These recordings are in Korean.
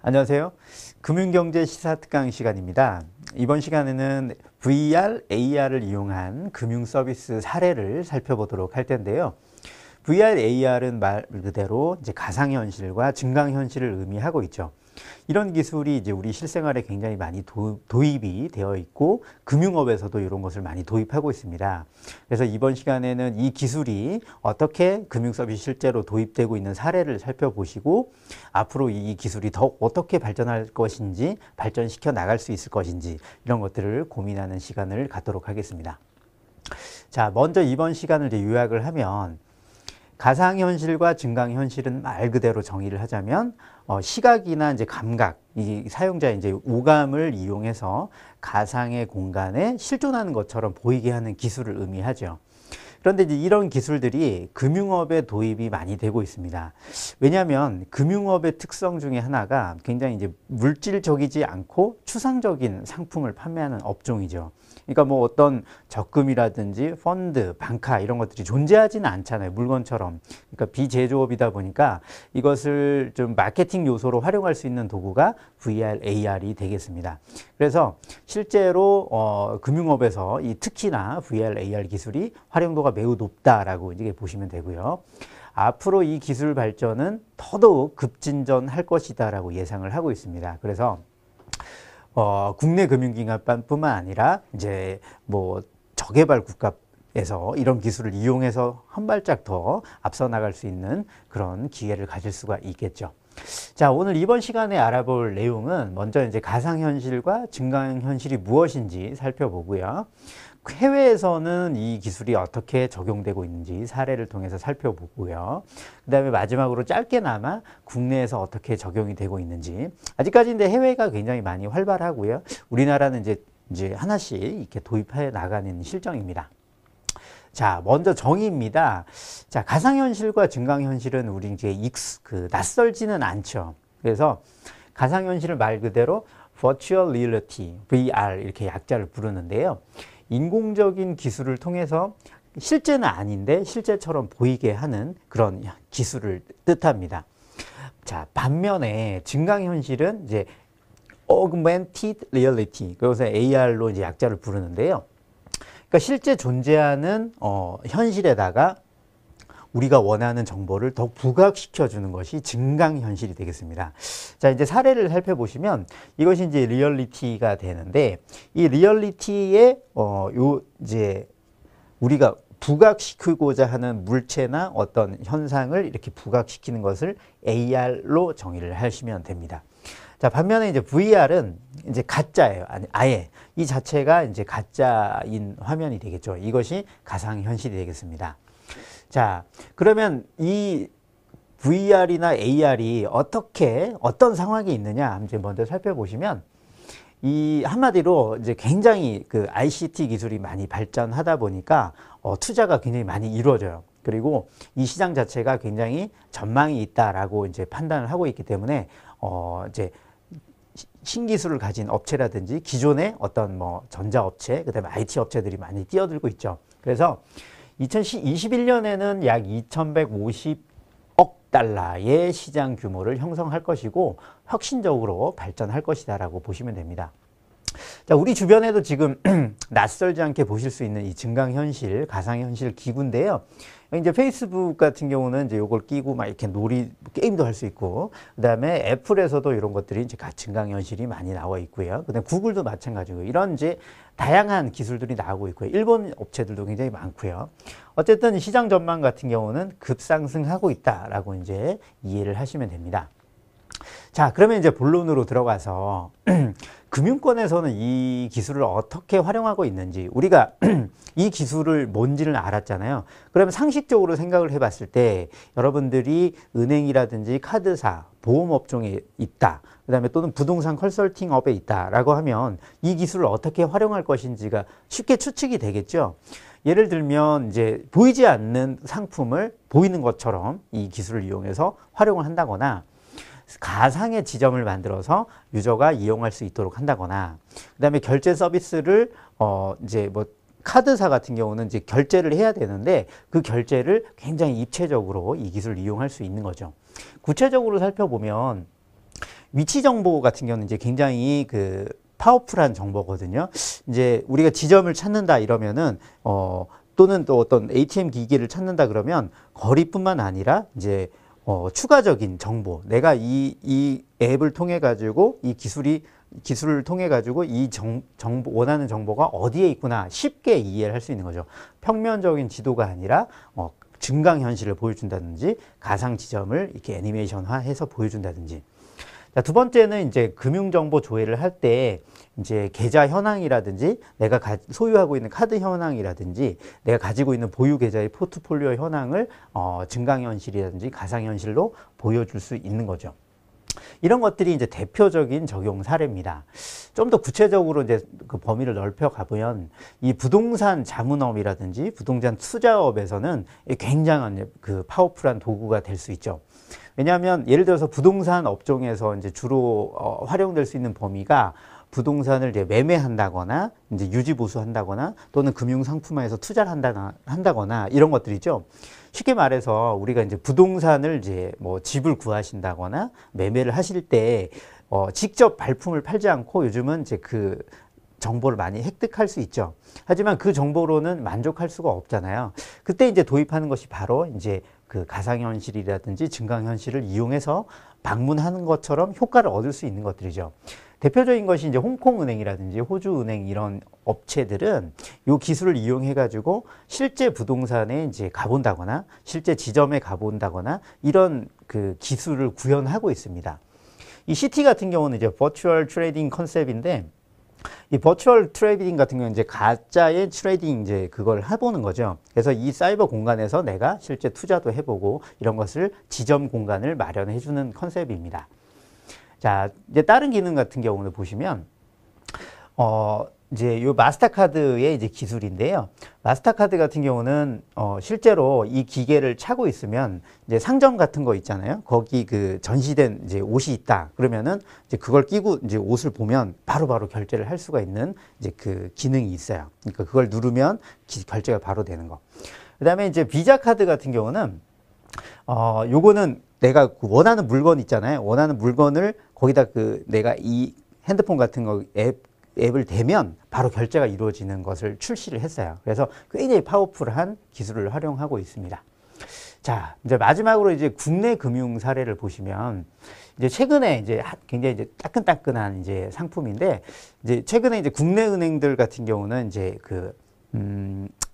안녕하세요. 금융경제 시사특강 시간입니다. 이번 시간에는 VR, AR을 이용한 금융 서비스 사례를 살펴보도록 할 텐데요. VR, AR은 말 그대로 이제 가상현실과 증강현실을 의미하고 있죠. 이런 기술이 이제 우리 실생활에 굉장히 많이 도입이 되어 있고 금융업에서도 이런 것을 많이 도입하고 있습니다. 그래서 이번 시간에는 이 기술이 어떻게 금융 서비스 실제로 도입되고 있는 사례를 살펴보시고 앞으로 이 기술이 더 어떻게 발전할 것인지 발전시켜 나갈 수 있을 것인지 이런 것들을 고민하는 시간을 갖도록 하겠습니다. 자, 먼저 이번 시간을 이제 요약을 하면 가상현실과 증강현실은 말 그대로 정의를 하자면 시각이나 이제 감각, 이 사용자의 이제 오감을 이용해서 가상의 공간에 실존하는 것처럼 보이게 하는 기술을 의미하죠. 그런데 이제 이런 기술들이 금융업에 도입이 많이 되고 있습니다. 왜냐하면 금융업의 특성 중에 하나가 굉장히 이제 물질적이지 않고 추상적인 상품을 판매하는 업종이죠. 그러니까 뭐 어떤 적금이라든지 펀드, 방카 이런 것들이 존재하지는 않잖아요. 물건처럼. 그러니까 비제조업이다 보니까 이것을 좀 마케팅 요소로 활용할 수 있는 도구가 VR, AR이 되겠습니다. 그래서 실제로 금융업에서 이 특히나 VR, AR 기술이 활용도가 매우 높다라고 이제 보시면 되고요. 앞으로 이 기술 발전은 더더욱 급진전할 것이다라고 예상을 하고 있습니다. 그래서 국내 금융기관뿐만 아니라 이제 뭐 저개발 국가에서 이런 기술을 이용해서 한 발짝 더 앞서 나갈 수 있는 그런 기회를 가질 수가 있겠죠. 자, 오늘 이번 시간에 알아볼 내용은 먼저 이제 가상현실과 증강현실이 무엇인지 살펴보고요. 해외에서는 이 기술이 어떻게 적용되고 있는지 사례를 통해서 살펴보고요. 그 다음에 마지막으로 짧게나마 국내에서 어떻게 적용이 되고 있는지. 아직까지 근데 해외가 굉장히 많이 활발하고요. 우리나라는 이제 하나씩 이렇게 도입해 나가는 실정입니다. 자, 먼저 정의입니다. 자, 가상현실과 증강현실은 우리 이제 낯설지는 않죠. 그래서 가상현실을 말 그대로 Virtual Reality, VR 이렇게 약자를 부르는데요. 인공적인 기술을 통해서 실제는 아닌데 실제처럼 보이게 하는 그런 기술을 뜻합니다. 자, 반면에 증강현실은 이제 Augmented Reality, 그래서 AR로 이제 약자를 부르는데요. 그러니까 실제 존재하는 현실에다가 우리가 원하는 정보를 더 부각시켜 주는 것이 증강현실이 되겠습니다. 자, 이제 사례를 살펴보시면 이것이 이제 리얼리티가 되는데 이 리얼리티에 이제 우리가 부각시키고자 하는 물체나 어떤 현상을 이렇게 부각시키는 것을 AR로 정의를 하시면 됩니다. 자, 반면에 이제 VR은 이제 가짜예요. 아예 이 자체가 이제 가짜인 화면이 되겠죠. 이것이 가상현실이 되겠습니다. 자, 그러면 이 VR이나 AR이 어떤 상황이 있느냐 이제 먼저 살펴보시면 이 한마디로 이제 굉장히 그 ICT 기술이 많이 발전하다 보니까 투자가 굉장히 많이 이루어져요. 그리고 이 시장 자체가 굉장히 전망이 있다라고 이제 판단을 하고 있기 때문에 이제 신기술을 가진 업체라든지 기존의 어떤 뭐 전자업체, 그다음에 IT 업체들이 많이 뛰어들고 있죠. 그래서 2021년에는 약 2,150억 달러의 시장 규모를 형성할 것이고 혁신적으로 발전할 것이다라고 보시면 됩니다. 자, 우리 주변에도 지금 낯설지 않게 보실 수 있는 이 증강현실, 가상현실 기구인데요. 이제 페이스북 같은 경우는 이제 요걸 끼고 막 이렇게 게임도 할 수 있고, 그 다음에 애플에서도 이런 것들이 이제 증강현실이 많이 나와 있고요. 그 다음에 구글도 마찬가지고, 이런 이제 다양한 기술들이 나오고 있고요. 일본 업체들도 굉장히 많고요. 어쨌든 시장 전망 같은 경우는 급상승하고 있다라고 이제 이해를 하시면 됩니다. 자, 그러면 이제 본론으로 들어가서 금융권에서는 이 기술을 어떻게 활용하고 있는지, 우리가 이 기술을 뭔지를 알았잖아요. 그러면 상식적으로 생각을 해봤을 때 여러분들이 은행이라든지 카드사, 보험업종에 있다, 그 다음에 또는 부동산 컨설팅 업에 있다라고 하면 이 기술을 어떻게 활용할 것인지가 쉽게 추측이 되겠죠. 예를 들면 이제 보이지 않는 상품을 보이는 것처럼 이 기술을 이용해서 활용을 한다거나, 가상의 지점을 만들어서 유저가 이용할 수 있도록 한다거나, 그 다음에 결제 서비스를 이제 뭐 카드사 같은 경우는 이제 결제를 해야 되는데 그 결제를 굉장히 입체적으로 이 기술을 이용할 수 있는 거죠. 구체적으로 살펴보면 위치 정보 같은 경우는 이제 굉장히 그 파워풀한 정보거든요. 이제 우리가 지점을 찾는다 이러면은 또는 또 어떤 ATM 기기를 찾는다 그러면 거리뿐만 아니라 이제 추가적인 정보, 내가 이 앱을 통해 가지고 이 기술을 통해 가지고 이 정보, 원하는 정보가 어디에 있구나 쉽게 이해를 할 수 있는 거죠. 평면적인 지도가 아니라 증강 현실을 보여준다든지 가상 지점을 이렇게 애니메이션화해서 보여준다든지. 자, 두 번째는 이제 금융정보 조회를 할 때 이제 계좌 현황이라든지 내가 소유하고 있는 카드 현황이라든지 내가 가지고 있는 보유 계좌의 포트폴리오 현황을 증강현실이라든지 가상현실로 보여줄 수 있는 거죠. 이런 것들이 이제 대표적인 적용 사례입니다. 좀 더 구체적으로 이제 그 범위를 넓혀 가보면 이 부동산 자문업이라든지 부동산 투자업에서는 굉장한 그 파워풀한 도구가 될 수 있죠. 왜냐하면 예를 들어서 부동산 업종에서 이제 주로 활용될 수 있는 범위가 부동산을 이제 매매한다거나 이제 유지 보수한다거나 또는 금융 상품화해서 투자를 한다거나 이런 것들이죠. 쉽게 말해서 우리가 이제 부동산을 이제 뭐 집을 구하신다거나 매매를 하실 때 직접 발품을 팔지 않고 요즘은 이제 그 정보를 많이 획득할 수 있죠. 하지만 그 정보로는 만족할 수가 없잖아요. 그때 이제 도입하는 것이 바로 이제 그 가상현실이라든지 증강현실을 이용해서 방문하는 것처럼 효과를 얻을 수 있는 것들이죠. 대표적인 것이 이제 홍콩은행이라든지 호주은행 이런 업체들은 이 기술을 이용해 가지고 실제 부동산에 이제 가본다거나 실제 지점에 가본다거나 이런 그 기술을 구현하고 있습니다. 이 CT 같은 경우는 이제 버추얼 트레이딩 컨셉인데 이 버추얼 트레이딩 같은 경우는 이제 가짜의 트레이딩 이제 그걸 해보는 거죠. 그래서 이 사이버 공간에서 내가 실제 투자도 해보고 이런 것을 지점 공간을 마련해주는 컨셉입니다. 자, 이제 다른 기능 같은 경우는 보시면, 이제 요 마스터카드의 이제 기술인데요. 마스터카드 같은 경우는, 실제로 이 기계를 차고 있으면 이제 상점 같은 거 있잖아요. 거기 그 전시된 이제 옷이 있다. 그러면은 이제 그걸 끼고 이제 옷을 보면 바로바로 결제를 할 수가 있는 이제 그 기능이 있어요. 그러니까 그걸 누르면 결제가 바로 되는 거. 그 다음에 이제 비자 카드 같은 경우는, 요거는 내가 원하는 물건 있잖아요. 원하는 물건을 거기다 그 내가 이 핸드폰 같은 거 앱을 대면 바로 결제가 이루어지는 것을 출시를 했어요. 그래서 굉장히 파워풀한 기술을 활용하고 있습니다. 자, 이제 마지막으로 이제 국내 금융 사례를 보시면 이제 최근에 이제 굉장히 이제 따끈따끈한 이제 상품인데 이제 최근에 이제 국내 은행들 같은 경우는 이제 그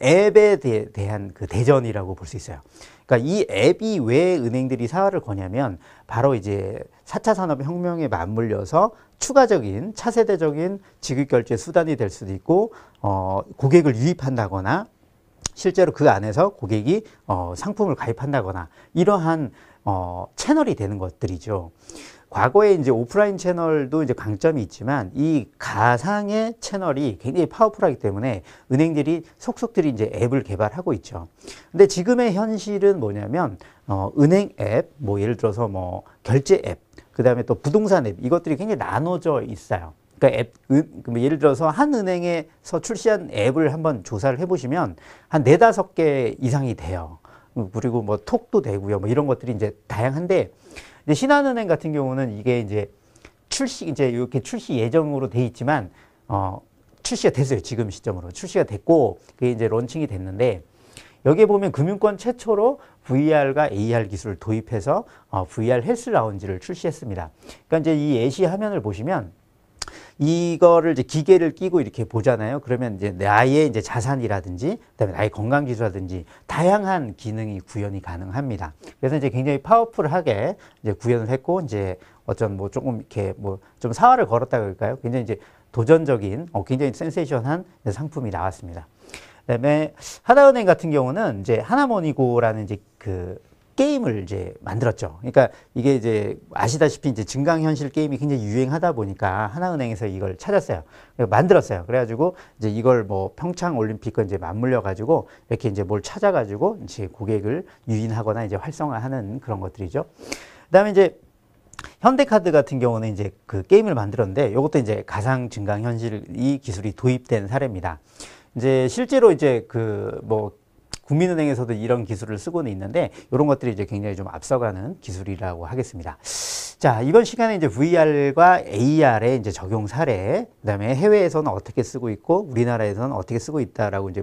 앱에 대한 그 대전이라고 볼 수 있어요. 그러니까 이 앱이 왜 은행들이 사활을 거냐면 바로 이제 4차 산업혁명에 맞물려서 추가적인 차세대적인 지급결제 수단이 될 수도 있고 고객을 유입한다거나 실제로 그 안에서 고객이 상품을 가입한다거나 이러한 채널이 되는 것들이죠. 과거에 이제 오프라인 채널도 이제 강점이 있지만 이 가상의 채널이 굉장히 파워풀하기 때문에 은행들이 속속들이 이제 앱을 개발하고 있죠. 근데 지금의 현실은 뭐냐면 은행 앱, 뭐 예를 들어서 뭐 결제 앱, 그 다음에 또 부동산 앱 이것들이 굉장히 나눠져 있어요. 그러니까 예를 들어서 한 은행에서 출시한 앱을 한번 조사를 해보시면 한 4, 5개 이상이 돼요. 그리고 뭐 톡도 되고요. 뭐 이런 것들이 이제 다양한데 이제 신한은행 같은 경우는 이게 이제 이제 이렇게 출시 예정으로 돼 있지만, 출시가 됐어요. 지금 시점으로. 출시가 됐고, 그게 이제 론칭이 됐는데, 여기에 보면 금융권 최초로 VR과 AR 기술을 도입해서, VR 헬스 라운지를 출시했습니다. 그러니까 이제 이 예시 화면을 보시면, 이거를 이제 기계를 끼고 이렇게 보잖아요. 그러면 이제 나의 이제 자산이라든지, 그다음에 나의 건강 기술이라든지 다양한 기능이 구현이 가능합니다. 그래서 이제 굉장히 파워풀하게 이제 구현을 했고, 이제 어떤 뭐 조금 이렇게 뭐 좀 사활을 걸었다 그럴까요? 굉장히 이제 도전적인, 굉장히 센세이션한 상품이 나왔습니다. 그다음에 하나은행 같은 경우는 이제 하나모니고라는 이제 그 게임을 이제 만들었죠. 그러니까 이게 이제 아시다시피 이제 증강현실 게임이 굉장히 유행하다 보니까 하나은행에서 이걸 찾았어요. 만들었어요. 그래가지고 이제 이걸 뭐 평창 올림픽과 이제 맞물려 가지고 이렇게 이제 뭘 찾아가지고 이제 고객을 유인하거나 이제 활성화하는 그런 것들이죠. 그다음에 이제 현대카드 같은 경우는 이제 그 게임을 만들었는데 이것도 이제 가상 증강현실 이 기술이 도입된 사례입니다. 이제 실제로 이제 그 뭐 국민은행에서도 이런 기술을 쓰고는 있는데 이런 것들이 이제 굉장히 좀 앞서가는 기술이라고 하겠습니다. 자, 이번 시간에 이제 VR과 AR의 이제 적용 사례, 그다음에 해외에서는 어떻게 쓰고 있고 우리나라에서는 어떻게 쓰고 있다라고 이제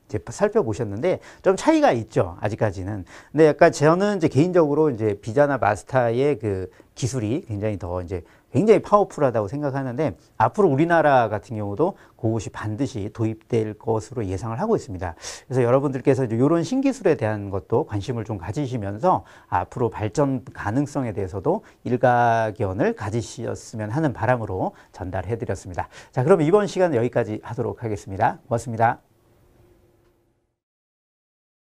이제 살펴보셨는데 좀 차이가 있죠, 아직까지는. 근데 약간 저는 이제 개인적으로 이제 비자나 마스터의 그 기술이 굉장히 더 이제 굉장히 파워풀하다고 생각하는데 앞으로 우리나라 같은 경우도 그것이 반드시 도입될 것으로 예상을 하고 있습니다. 그래서 여러분들께서 이런 신기술에 대한 것도 관심을 좀 가지시면서 앞으로 발전 가능성에 대해서도 일가견을 가지셨으면 하는 바람으로 전달해 드렸습니다. 자, 그럼 이번 시간은 여기까지 하도록 하겠습니다. 고맙습니다.